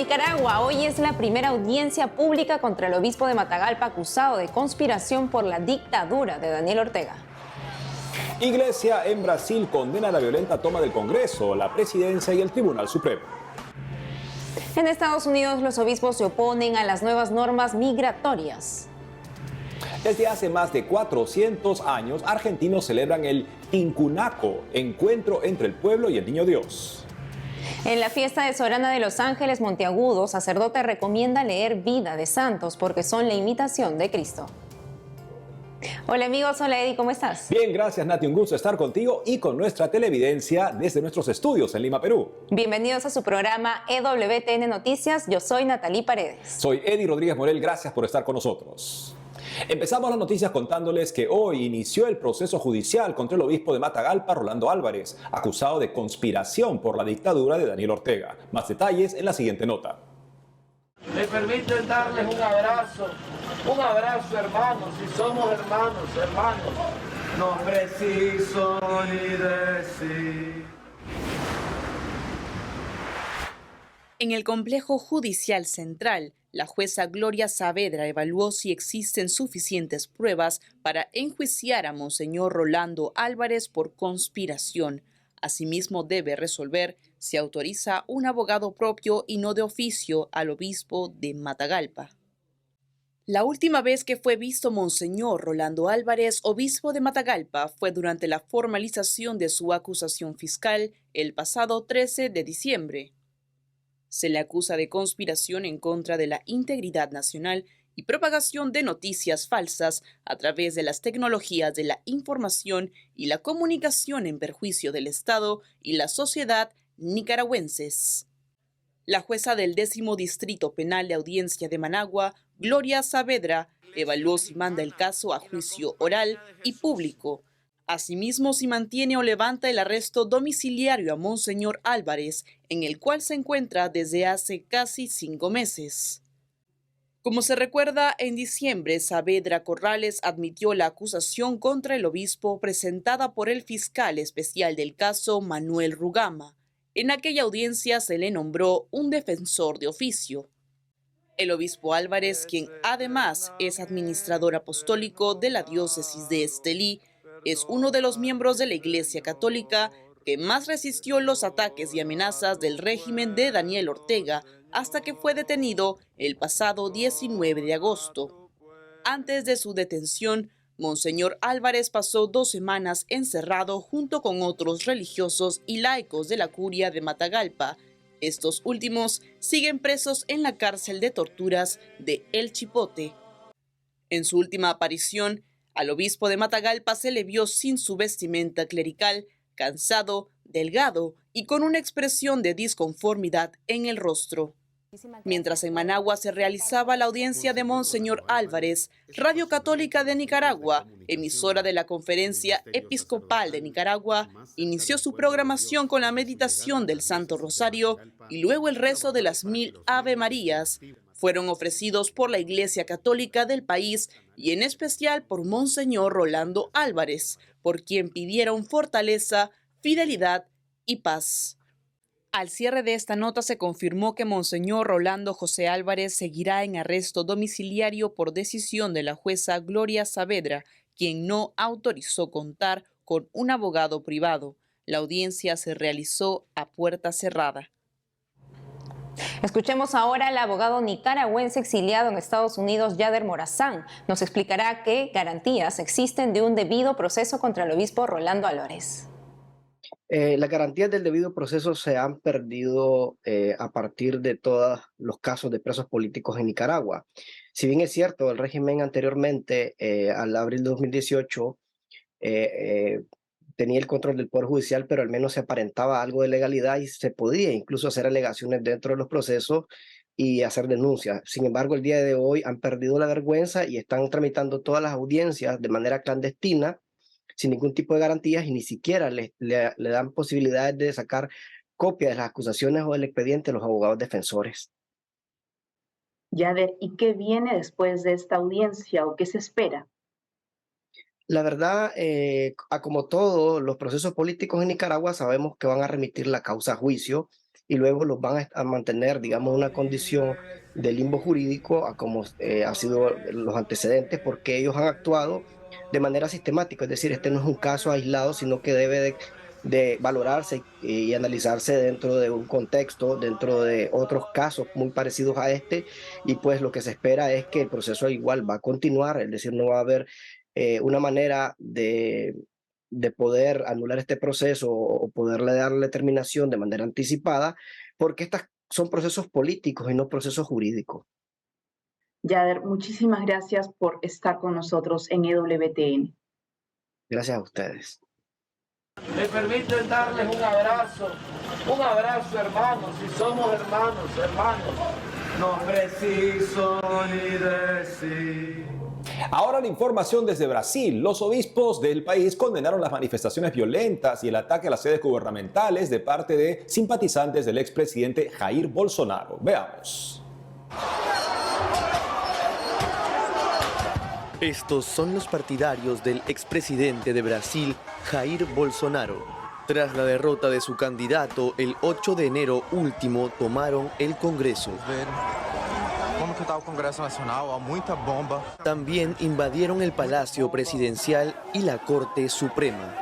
Nicaragua, hoy es la primera audiencia pública contra el obispo de Matagalpa acusado de conspiración por la dictadura de Daniel Ortega. Iglesia en Brasil condena la violenta toma del Congreso, la presidencia y el Tribunal Supremo. En Estados Unidos, los obispos se oponen a las nuevas normas migratorias. Desde hace más de 400 años, argentinos celebran el Tincunaco, encuentro entre el pueblo y el Niño Dios. En la fiesta de Sorana de Los Ángeles, Monteagudo, sacerdote recomienda leer Vida de Santos porque son la imitación de Cristo. Hola amigos, hola Eddie, ¿cómo estás? Bien, gracias Nati, un gusto estar contigo y con nuestra televidencia desde nuestros estudios en Lima, Perú. Bienvenidos a su programa EWTN Noticias, yo soy Natalie Paredes. Soy Eddie Rodríguez Morel, gracias por estar con nosotros. Empezamos las noticias contándoles que hoy inició el proceso judicial contra el obispo de Matagalpa, Rolando Álvarez, acusado de conspiración por la dictadura de Daniel Ortega. Más detalles en la siguiente nota. Me permiten darles un abrazo hermanos, si somos hermanos, no preciso ni decir. En el complejo judicial central, la jueza Gloria Saavedra evaluó si existen suficientes pruebas para enjuiciar a Monseñor Rolando Álvarez por conspiración. Asimismo, debe resolver si autoriza un abogado propio y no de oficio al obispo de Matagalpa. La última vez que fue visto Monseñor Rolando Álvarez, obispo de Matagalpa, fue durante la formalización de su acusación fiscal el pasado 13 de diciembre. Se le acusa de conspiración en contra de la integridad nacional y propagación de noticias falsas a través de las tecnologías de la información y la comunicación en perjuicio del Estado y la sociedad nicaragüenses. La jueza del 10º Distrito Penal de Audiencia de Managua, Gloria Saavedra, evaluó si manda el caso a juicio oral y público. Asimismo, si mantiene o levanta el arresto domiciliario a Monseñor Álvarez, en el cual se encuentra desde hace casi 5 meses. Como se recuerda, en diciembre, Saavedra Corrales admitió la acusación contra el obispo presentada por el fiscal especial del caso, Manuel Rugama. En aquella audiencia se le nombró un defensor de oficio. El obispo Álvarez, quien además es administrador apostólico de la diócesis de Estelí, es uno de los miembros de la Iglesia Católica que más resistió los ataques y amenazas del régimen de Daniel Ortega hasta que fue detenido el pasado 19 de agosto. Antes de su detención, Monseñor Álvarez pasó 2 semanas encerrado junto con otros religiosos y laicos de la curia de Matagalpa. Estos últimos siguen presos en la cárcel de torturas de El Chipote. En su última aparición, al obispo de Matagalpa se le vio sin su vestimenta clerical, cansado, delgado y con una expresión de disconformidad en el rostro. Mientras en Managua se realizaba la audiencia de Monseñor Álvarez, Radio Católica de Nicaragua, emisora de la Conferencia Episcopal de Nicaragua, inició su programación con la meditación del Santo Rosario y luego el rezo de las 1000 Ave Marías. Fueron ofrecidos por la Iglesia Católica del país y en especial por Monseñor Rolando Álvarez, por quien pidieron fortaleza, fidelidad y paz. Al cierre de esta nota se confirmó que Monseñor Rolando José Álvarez seguirá en arresto domiciliario por decisión de la jueza Gloria Saavedra, quien no autorizó contar con un abogado privado. La audiencia se realizó a puerta cerrada. Escuchemos ahora al abogado nicaragüense exiliado en Estados Unidos, Yader Morazán. Nos explicará qué garantías existen de un debido proceso contra el obispo Rolando Álvarez. Las garantías del debido proceso se han perdido a partir de todos los casos de presos políticos en Nicaragua. Si bien es cierto, el régimen anteriormente, al abril de 2018, tenía el control del Poder Judicial, pero al menos se aparentaba algo de legalidad y se podía incluso hacer alegaciones dentro de los procesos y hacer denuncias. Sin embargo, el día de hoy han perdido la vergüenza y están tramitando todas las audiencias de manera clandestina, sin ningún tipo de garantías, y ni siquiera le dan posibilidades de sacar copia de las acusaciones o del expediente a los abogados defensores. Yader, ¿y qué viene después de esta audiencia o qué se espera? La verdad, como todos los procesos políticos en Nicaragua, sabemos que van a remitir la causa a juicio y luego los van a mantener, digamos, una condición de limbo jurídico a como ha sido los antecedentes, porque ellos han actuado de manera sistemática. Es decir, este no es un caso aislado, sino que debe de valorarse y analizarse dentro de un contexto, dentro de otros casos muy parecidos a este, y pues lo que se espera es que el proceso igual va a continuar, es decir, no va a haber una manera de poder anular este proceso o poderle darle terminación de manera anticipada, porque estas son procesos políticos y no procesos jurídicos. Yader, muchísimas gracias por estar con nosotros en EWTN. Gracias a ustedes. Me permiten darles un abrazo hermanos, si somos hermanos, no preciso ni decir. Ahora la información desde Brasil. Los obispos del país condenaron las manifestaciones violentas y el ataque a las sedes gubernamentales de parte de simpatizantes del expresidente Jair Bolsonaro. Veamos. Estos son los partidarios del expresidente de Brasil, Jair Bolsonaro. Tras la derrota de su candidato, el 8 de enero último tomaron el Congreso. Como que está el Congreso Nacional, hay mucha bomba. También invadieron el Palacio Presidencial y la Corte Suprema.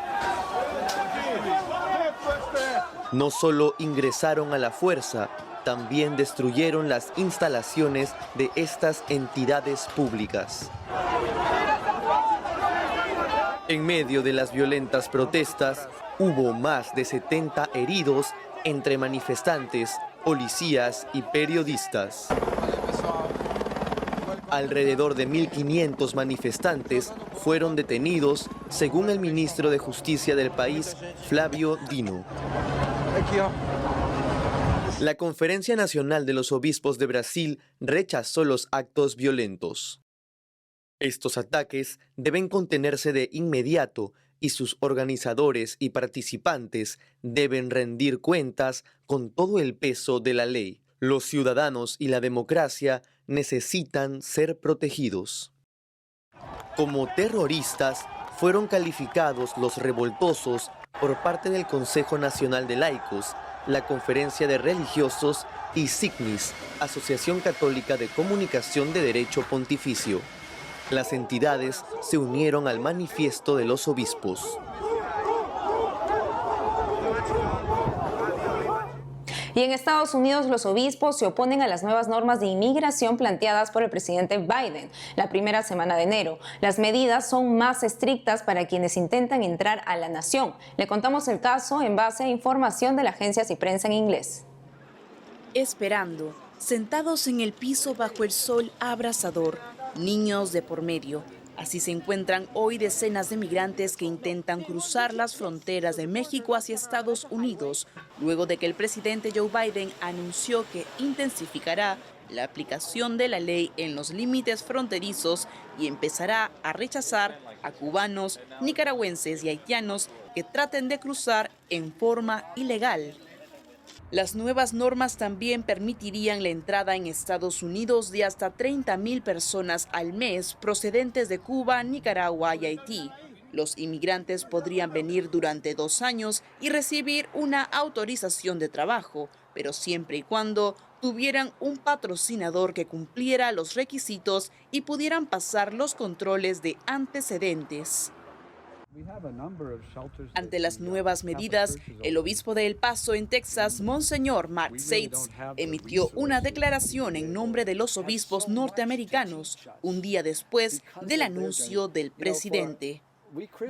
No solo ingresaron a la fuerza, también destruyeron las instalaciones de estas entidades públicas. En medio de las violentas protestas, hubo más de 70 heridos entre manifestantes, policías y periodistas. Alrededor de 1.500 manifestantes fueron detenidos, según el ministro de Justicia del país, Flávio Dino. La Conferencia Nacional de los Obispos de Brasil rechazó los actos violentos. Estos ataques deben contenerse de inmediato y sus organizadores y participantes deben rendir cuentas con todo el peso de la ley. Los ciudadanos y la democracia necesitan ser protegidos. Como terroristas, fueron calificados los revoltosos por parte del Consejo Nacional de Laicos, la Conferencia de Religiosos y SIGNIS, Asociación Católica de Comunicación de Derecho Pontificio. Las entidades se unieron al manifiesto de los obispos. Y en Estados Unidos los obispos se oponen a las nuevas normas de inmigración planteadas por el presidente Biden la primera semana de enero. Las medidas son más estrictas para quienes intentan entrar a la nación. Le contamos el caso en base a información de la agencia Ciprensa en inglés. Esperando, sentados en el piso bajo el sol abrasador, niños de por medio. Así se encuentran hoy decenas de migrantes que intentan cruzar las fronteras de México hacia Estados Unidos, luego de que el presidente Joe Biden anunció que intensificará la aplicación de la ley en los límites fronterizos y empezará a rechazar a cubanos, nicaragüenses y haitianos que traten de cruzar en forma ilegal. Las nuevas normas también permitirían la entrada en Estados Unidos de hasta 30,000 personas al mes procedentes de Cuba, Nicaragua y Haití. Los inmigrantes podrían venir durante 2 años y recibir una autorización de trabajo, pero siempre y cuando tuvieran un patrocinador que cumpliera los requisitos y pudieran pasar los controles de antecedentes. Ante las nuevas medidas, el obispo de El Paso, en Texas, Monseñor Mark Seitz, emitió una declaración en nombre de los obispos norteamericanos, un día después del anuncio del presidente.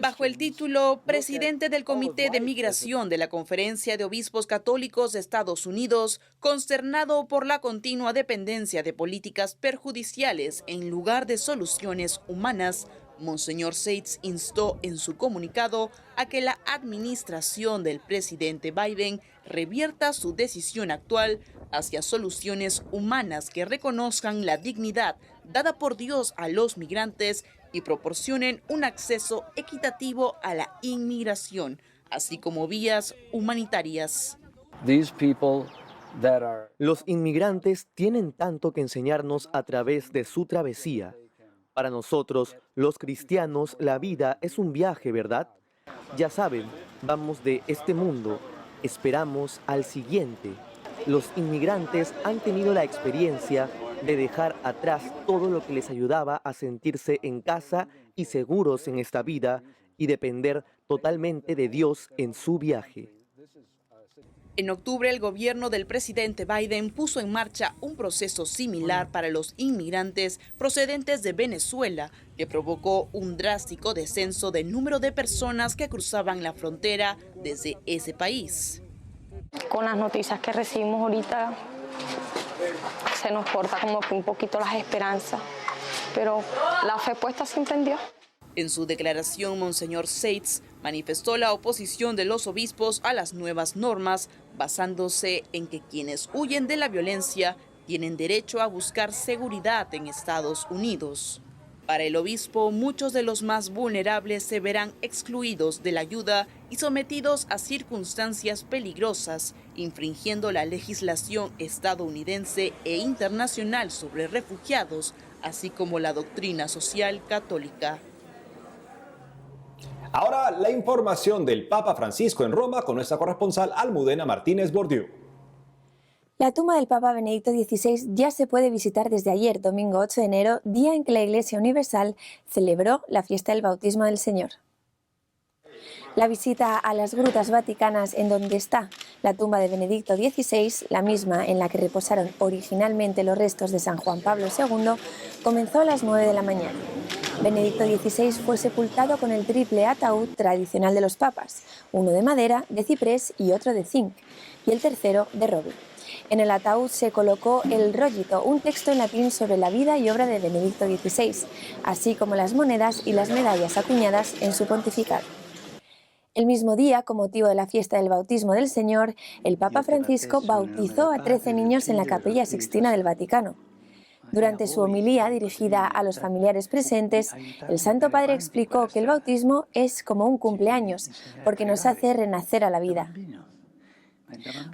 Bajo el título Presidente del Comité de Migración de la Conferencia de Obispos Católicos de Estados Unidos, consternado por la continua dependencia de políticas perjudiciales en lugar de soluciones humanas, Monseñor Seitz instó en su comunicado a que la administración del presidente Biden revierta su decisión actual hacia soluciones humanas que reconozcan la dignidad dada por Dios a los migrantes y proporcionen un acceso equitativo a la inmigración, así como vías humanitarias. Los inmigrantes tienen tanto que enseñarnos a través de su travesía. Para nosotros, los cristianos, la vida es un viaje, ¿verdad? Ya saben, vamos de este mundo, esperamos al siguiente. los inmigrantes han tenido la experiencia de dejar atrás todo lo que les ayudaba a sentirse en casa y seguros en esta vida y depender totalmente de Dios en su viaje. En octubre, el gobierno del presidente Biden puso en marcha un proceso similar para los inmigrantes procedentes de Venezuela, que provocó un drástico descenso del número de personas que cruzaban la frontera desde ese país. Con las noticias que recibimos ahorita, se nos corta como que un poquito las esperanzas, pero la fe puesta siempre en Dios. En su declaración, Monseñor Seitz manifestó la oposición de los obispos a las nuevas normas, basándose en que quienes huyen de la violencia tienen derecho a buscar seguridad en Estados Unidos. Para el obispo, muchos de los más vulnerables se verán excluidos de la ayuda y sometidos a circunstancias peligrosas, infringiendo la legislación estadounidense e internacional sobre refugiados, así como la doctrina social católica. Ahora la información del Papa Francisco en Roma con nuestra corresponsal Almudena Martínez Bordiú. La tumba del Papa Benedicto XVI ya se puede visitar desde ayer, domingo 8 de enero, día en que la Iglesia Universal celebró la fiesta del bautismo del Señor. La visita a las grutas vaticanas en donde está la tumba de Benedicto XVI, la misma en la que reposaron originalmente los restos de San Juan Pablo II, comenzó a las 9 de la mañana. Benedicto XVI fue sepultado con el triple ataúd tradicional de los papas, uno de madera, de ciprés y otro de zinc, y el tercero de roble. En el ataúd se colocó el rollito, un texto en latín sobre la vida y obra de Benedicto XVI, así como las monedas y las medallas acuñadas en su pontificado. El mismo día, con motivo de la fiesta del bautismo del Señor, el Papa Francisco bautizó a 13 niños en la Capilla Sixtina del Vaticano. Durante su homilía dirigida a los familiares presentes, el Santo Padre explicó que el bautismo es como un cumpleaños, porque nos hace renacer a la vida.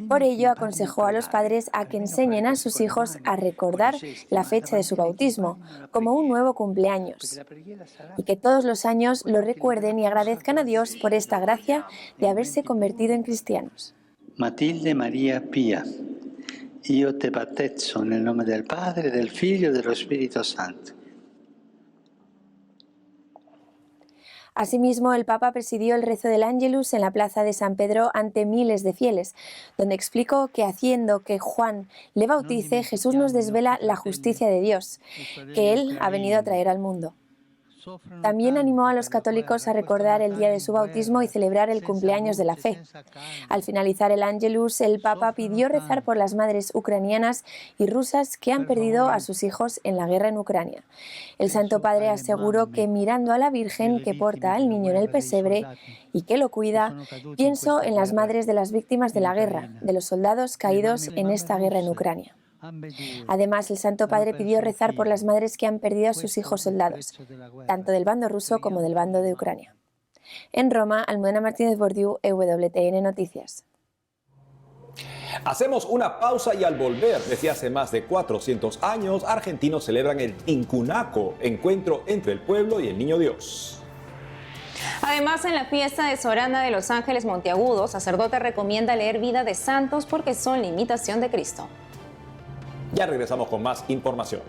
Por ello, aconsejó a los padres a que enseñen a sus hijos a recordar la fecha de su bautismo como un nuevo cumpleaños y que todos los años lo recuerden y agradezcan a Dios por esta gracia de haberse convertido en cristianos. Matilde María Pía, io te battezzo nel nome del Padre, del Figlio e dello Spirito Santo. Asimismo, el Papa presidió el rezo del Ángelus en la plaza de San Pedro ante miles de fieles, donde explicó que haciendo que Juan le bautice, Jesús nos desvela la justicia de Dios, que Él ha venido a traer al mundo. También animó a los católicos a recordar el día de su bautismo y celebrar el cumpleaños de la fe. Al finalizar el Ángelus, el Papa pidió rezar por las madres ucranianas y rusas que han perdido a sus hijos en la guerra en Ucrania. El Santo Padre aseguró que mirando a la Virgen que porta al niño en el pesebre y que lo cuida, pienso en las madres de las víctimas de la guerra, de los soldados caídos en esta guerra en Ucrania. Además, el Santo Padre pidió rezar por las madres que han perdido a sus hijos soldados, tanto del bando ruso como del bando de Ucrania. En Roma, Almudena Martínez Bordiú, EWTN Noticias. Hacemos una pausa y al volver, desde hace más de 400 años, argentinos celebran el Tincunaco, encuentro entre el pueblo y el Niño Dios. Además, en la fiesta de Sorana de Los Ángeles Monteagudo, sacerdote recomienda leer Vida de Santos porque son la imitación de Cristo. Ya regresamos con más información.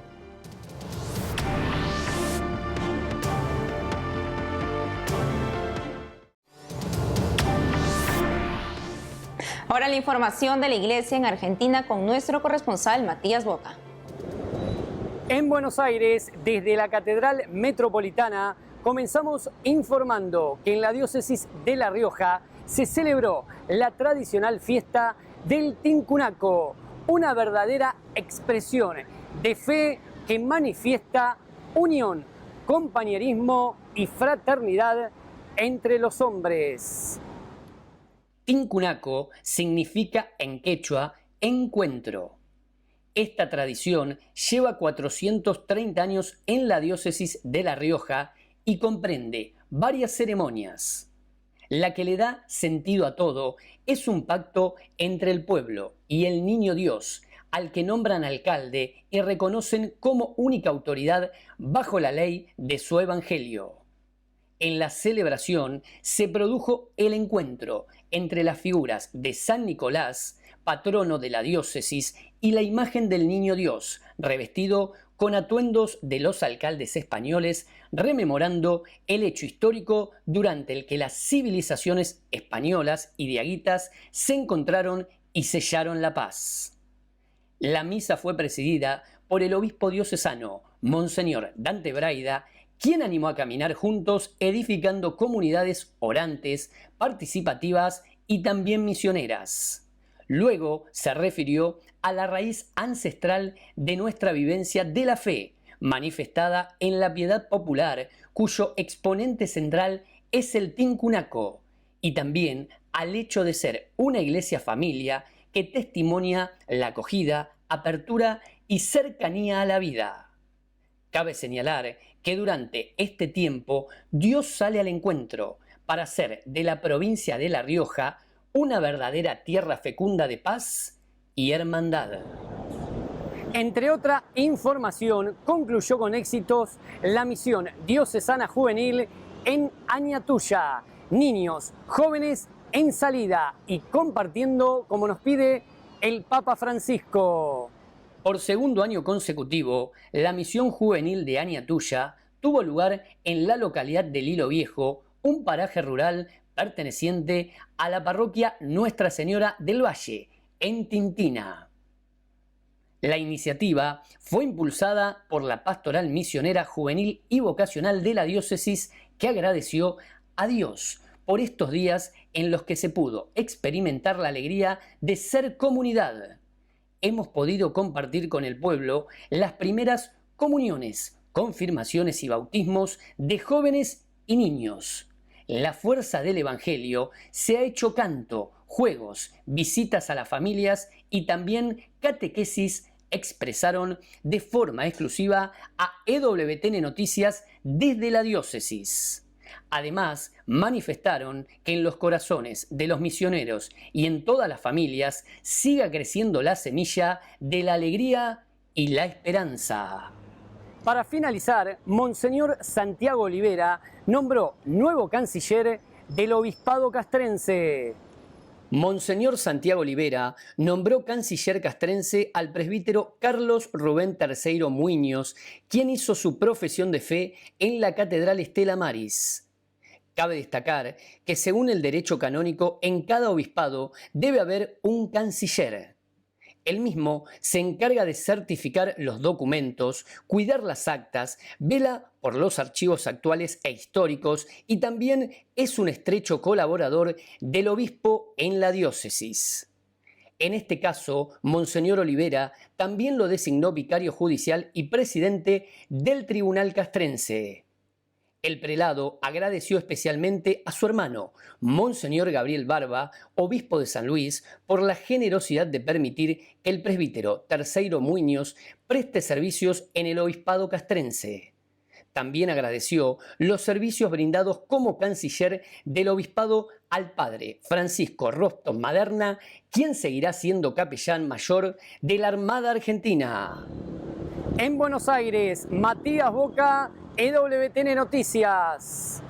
Ahora la información de la iglesia en Argentina con nuestro corresponsal Matías Boca. En Buenos Aires, desde la Catedral Metropolitana, comenzamos informando que en la diócesis de La Rioja se celebró la tradicional fiesta del Tincunaco, una verdadera expresión de fe que manifiesta unión, compañerismo y fraternidad entre los hombres. Tincunaco significa en quechua encuentro. Esta tradición lleva 430 años en la diócesis de La Rioja y comprende varias ceremonias. La que le da sentido a todo es un pacto entre el pueblo y el Niño Dios, al que nombran alcalde y reconocen como única autoridad bajo la ley de su evangelio. En la celebración se produjo el encuentro entre las figuras de San Nicolás, patrono de la diócesis, y la imagen del Niño Dios, revestido con atuendos de los alcaldes españoles, rememorando el hecho histórico durante el que las civilizaciones españolas y diaguitas se encontraron y sellaron la paz. La misa fue presidida por el obispo diocesano, Monseñor Dante Braida, quien animó a caminar juntos edificando comunidades orantes, participativas y también misioneras. Luego se refirió a la raíz ancestral de nuestra vivencia de la fe, manifestada en la piedad popular, cuyo exponente central es el tincunaco, y también al hecho de ser una iglesia familia que testimonia la acogida, apertura y cercanía a la vida. Cabe señalar que durante este tiempo Dios sale al encuentro para hacer de la provincia de La Rioja una verdadera tierra fecunda de paz y hermandad. Entre otra información, concluyó con éxitos la misión diocesana juvenil en Añatuya. Niños, jóvenes en salida y compartiendo como nos pide el Papa Francisco. Por segundo año consecutivo, la misión juvenil de Añatuya tuvo lugar en la localidad de Lilo Viejo, un paraje rural perteneciente a la parroquia Nuestra Señora del Valle, en Tintina. La iniciativa fue impulsada por la Pastoral Misionera Juvenil y Vocacional de la Diócesis, que agradeció a Dios por estos días en los que se pudo experimentar la alegría de ser comunidad. Hemos podido compartir con el pueblo las primeras comuniones, confirmaciones y bautismos de jóvenes y niños. La fuerza del Evangelio se ha hecho canto, juegos, visitas a las familias y también catequesis, expresaron de forma exclusiva a EWTN Noticias desde la diócesis. Además, manifestaron que en los corazones de los misioneros y en todas las familias siga creciendo la semilla de la alegría y la esperanza. Para finalizar, Monseñor Santiago Olivera nombró nuevo canciller del Obispado Castrense. Monseñor Santiago Olivera nombró canciller castrense al presbítero Carlos Rubén Terceiro Muñoz, quien hizo su profesión de fe en la Catedral Stella Maris. Cabe destacar que según el derecho canónico, en cada obispado debe haber un canciller. El mismo se encarga de certificar los documentos, cuidar las actas, vela por los archivos actuales e históricos y también es un estrecho colaborador del obispo en la diócesis. En este caso, Monseñor Olivera también lo designó vicario judicial y presidente del Tribunal Castrense. El prelado agradeció especialmente a su hermano, Monseñor Gabriel Barba, obispo de San Luis, por la generosidad de permitir que el presbítero Terceiro Muñoz preste servicios en el obispado castrense. También agradeció los servicios brindados como canciller del obispado al padre Francisco Rostos Maderna, quien seguirá siendo capellán mayor de la Armada Argentina. En Buenos Aires, Matías Boca, EWTN Noticias.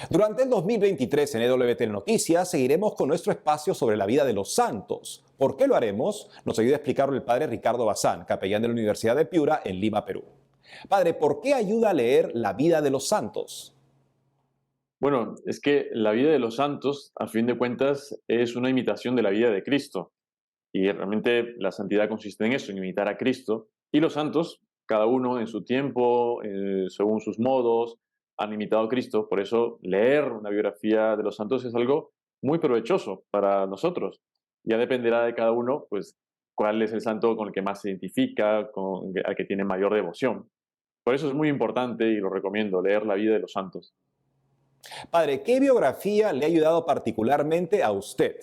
Durante el 2023 en EWTN Noticias seguiremos con nuestro espacio sobre la vida de los santos. ¿Por qué lo haremos? Nos ayuda a explicarlo el padre Ricardo Bazán, capellán de la Universidad de Piura en Lima, Perú. Padre, ¿por qué ayuda a leer la vida de los santos? Bueno, es que la vida de los santos, a fin de cuentas, es una imitación de la vida de Cristo. Y realmente la santidad consiste en eso, en imitar a Cristo. Y los santos, cada uno en su tiempo, según sus modos, han imitado a Cristo. Por eso leer una biografía de los santos es algo muy provechoso para nosotros. Ya dependerá de cada uno, pues, cuál es el santo con el que más se identifica, al que tiene mayor devoción. Por eso es muy importante, y lo recomiendo, leer la vida de los santos. Padre, ¿qué biografía le ha ayudado particularmente a usted?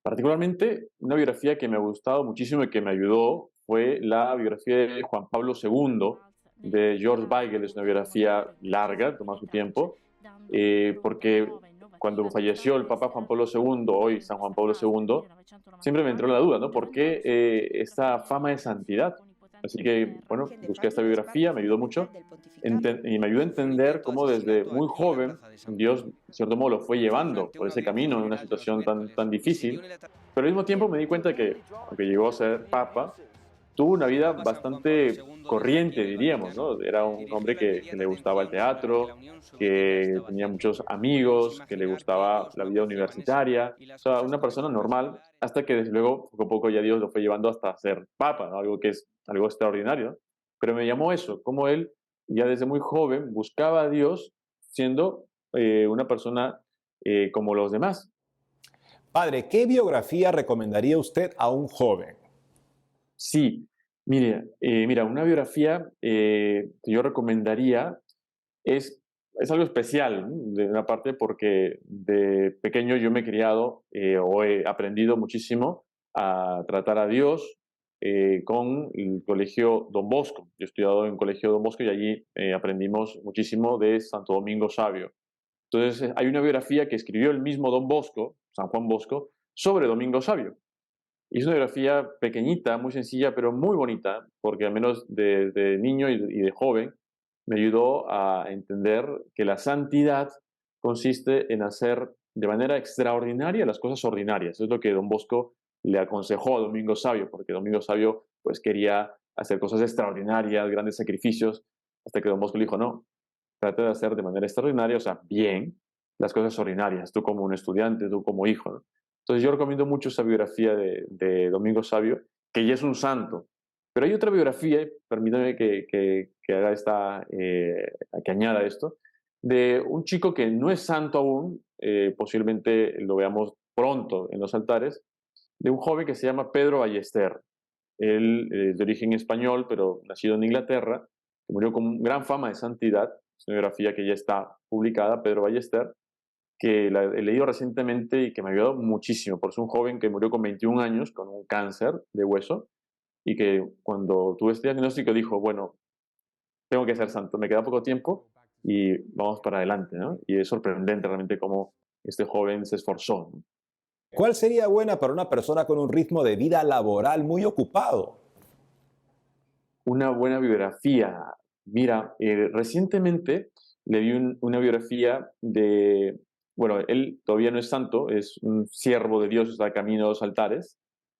Particularmente, una biografía que me ha gustado muchísimo y que me ayudó fue la biografía de Juan Pablo II, de George Weigel. Es una biografía larga, toma su tiempo, porque cuando falleció el Papa Juan Pablo II, hoy San Juan Pablo II, siempre me entró la duda, ¿no? ¿Por qué esta fama de santidad? Así que, bueno, busqué esta biografía, me ayudó mucho y me ayudó a entender cómo desde muy joven Dios, de cierto modo, lo fue llevando por ese camino en una situación tan difícil. Pero al mismo tiempo me di cuenta que, aunque llegó a ser papa, tuvo una vida bastante corriente, diríamos, ¿no? Era un hombre que le gustaba el teatro, que tenía muchos amigos, que le gustaba la vida universitaria, o sea, una persona normal, hasta que desde luego, poco a poco ya Dios lo fue llevando hasta ser papa, ¿no? Algo que es algo extraordinario. Pero me llamó eso, como él ya desde muy joven buscaba a Dios siendo una persona como los demás. Padre, ¿qué biografía recomendaría usted a un joven? Sí, mira, una biografía que yo recomendaría es algo especial, ¿no? De una parte porque de pequeño yo me he criado o he aprendido muchísimo a tratar a Dios con el colegio Don Bosco. Yo he estudiado en el colegio Don Bosco y allí aprendimos muchísimo de Santo Domingo Sabio. Entonces hay una biografía que escribió el mismo Don Bosco, San Juan Bosco, sobre Domingo Sabio. Y es una biografía pequeñita, muy sencilla, pero muy bonita, porque al menos de niño y de joven me ayudó a entender que la santidad consiste en hacer de manera extraordinaria las cosas ordinarias. Es lo que Don Bosco le aconsejó a Domingo Sabio, porque Domingo Sabio pues quería hacer cosas extraordinarias, grandes sacrificios, hasta que Don Bosco le dijo, no, trata de hacer de manera extraordinaria, o sea, bien, las cosas ordinarias, tú como un estudiante, tú como hijo, ¿no? Entonces yo recomiendo mucho esa biografía de Domingo Sabio, que ya es un santo. Pero hay otra biografía, permítame que haga que añada esto, de un chico que no es santo aún, posiblemente lo veamos pronto en los altares, de un joven que se llama Pedro Ballester. Él es de origen español, pero nacido en Inglaterra, murió con gran fama de santidad. Es una biografía que ya está publicada, Pedro Ballester, que la he leído recientemente y que me ha ayudado muchísimo, porque es un joven que murió con 21 años con un cáncer de hueso y que cuando tuve este diagnóstico dijo, bueno, tengo que ser santo, me queda poco tiempo y vamos para adelante, ¿no? Y es sorprendente realmente cómo este joven se esforzó, ¿no? ¿Cuál sería buena para una persona con un ritmo de vida laboral muy ocupado? Una buena biografía. Mira, recientemente le vi una biografía de, bueno, él todavía no es santo, es un siervo de Dios, está camino a los altares,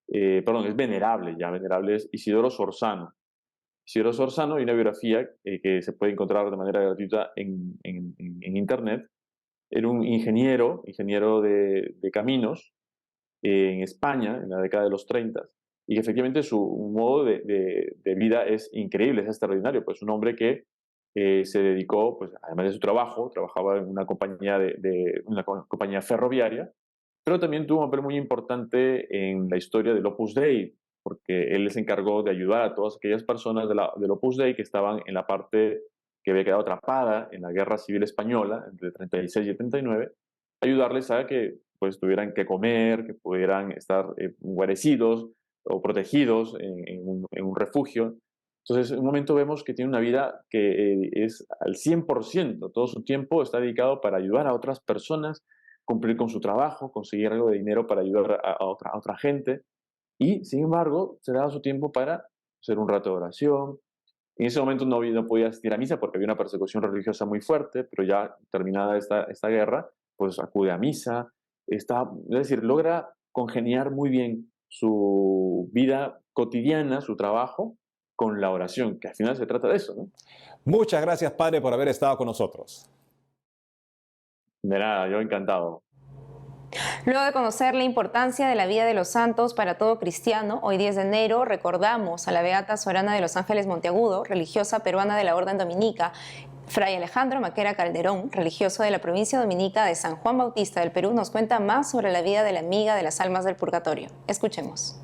perdón, es venerable, ya venerable es Isidoro Sorzano. Isidoro Sorzano, hay una biografía que se puede encontrar de manera gratuita en internet. Era un ingeniero de caminos en España en la década de los 30, y que efectivamente su modo de vida es increíble, es extraordinario, pues un hombre que se dedicó, pues además de su trabajo, trabajaba en una compañía, una compañía ferroviaria, pero también tuvo un papel muy importante en la historia del Opus Dei, porque él se encargó de ayudar a todas aquellas personas del Opus Dei que estaban en la parte que había quedado atrapada en la Guerra Civil Española, entre el 36 y el 39, ayudarles a que pues tuvieran que comer, que pudieran estar guarecidos o protegidos en un refugio. Entonces, en un momento vemos que tiene una vida que es al 100%, todo su tiempo está dedicado para ayudar a otras personas, cumplir con su trabajo, conseguir algo de dinero para ayudar a otra gente, y sin embargo, se daba su tiempo para hacer un rato de oración. En ese momento no podía asistir a misa porque había una persecución religiosa muy fuerte, pero ya terminada esta guerra, pues acude a misa, es decir, logra congeniar muy bien su vida cotidiana, su trabajo, con la oración, que al final se trata de eso, ¿no? Muchas gracias, Padre, por haber estado con nosotros. De nada, yo encantado. Luego de conocer la importancia de la vida de los santos para todo cristiano, hoy 10 de enero recordamos a la beata Sorana de los Ángeles Monteagudo, religiosa peruana de la Orden Dominica, Fray Alejandro Maquera Calderón, religioso de la provincia dominica de San Juan Bautista del Perú, nos cuenta más sobre la vida de la amiga de las almas del purgatorio. Escuchemos.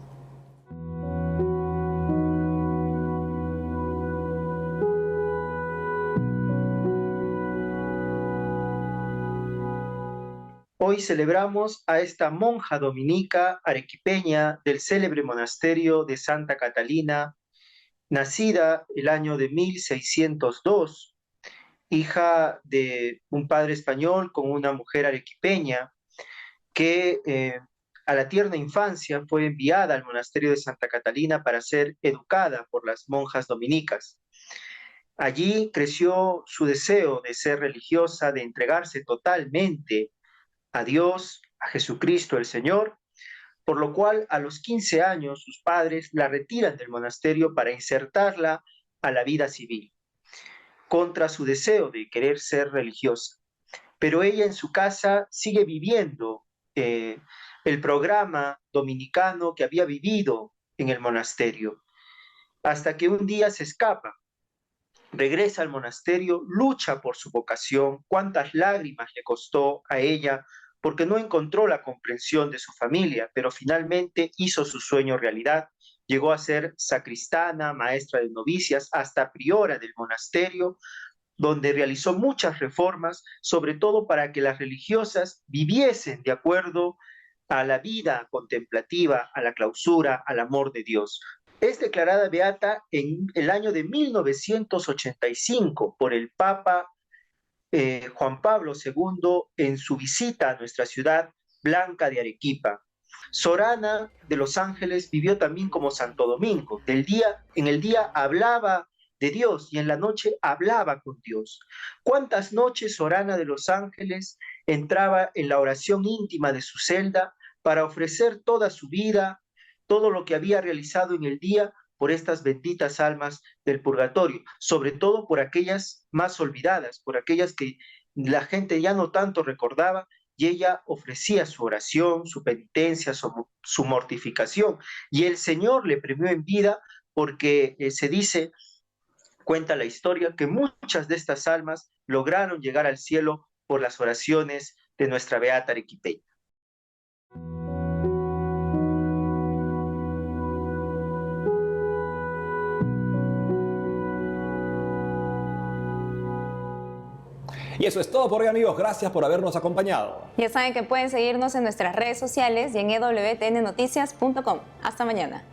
Hoy celebramos a esta monja dominica arequipeña del célebre monasterio de Santa Catalina, nacida el año de 1602, hija de un padre español con una mujer arequipeña, que a la tierna infancia fue enviada al monasterio de Santa Catalina para ser educada por las monjas dominicas. Allí creció su deseo de ser religiosa, de entregarse totalmente a Dios, a Jesucristo el Señor, por lo cual a los 15 años sus padres la retiran del monasterio para insertarla a la vida civil, contra su deseo de querer ser religiosa. Pero ella en su casa sigue viviendo el programa dominicano que había vivido en el monasterio, hasta que un día se escapa, regresa al monasterio, lucha por su vocación. Cuántas lágrimas le costó a ella, porque no encontró la comprensión de su familia, pero finalmente hizo su sueño realidad. Llegó a ser sacristana, maestra de novicias, hasta priora del monasterio, donde realizó muchas reformas, sobre todo para que las religiosas viviesen de acuerdo a la vida contemplativa, a la clausura, al amor de Dios. Es declarada beata en el año de 1985 por el Papa Juan Pablo II en su visita a nuestra ciudad blanca de Arequipa. Sorana de los Ángeles vivió también como Santo Domingo. En el día hablaba de Dios y en la noche hablaba con Dios. ¿Cuántas noches Sorana de los Ángeles entraba en la oración íntima de su celda para ofrecer toda su vida, todo lo que había realizado en el día por estas benditas almas del purgatorio, sobre todo por aquellas más olvidadas, por aquellas que la gente ya no tanto recordaba, y ella ofrecía su oración, su penitencia, su mortificación, y el Señor le premió en vida porque se dice, cuenta la historia, que muchas de estas almas lograron llegar al cielo por las oraciones de nuestra beata arequipeña. Y eso es todo por hoy, amigos. Gracias por habernos acompañado. Ya saben que pueden seguirnos en nuestras redes sociales y en ewtnnoticias.com. Hasta mañana.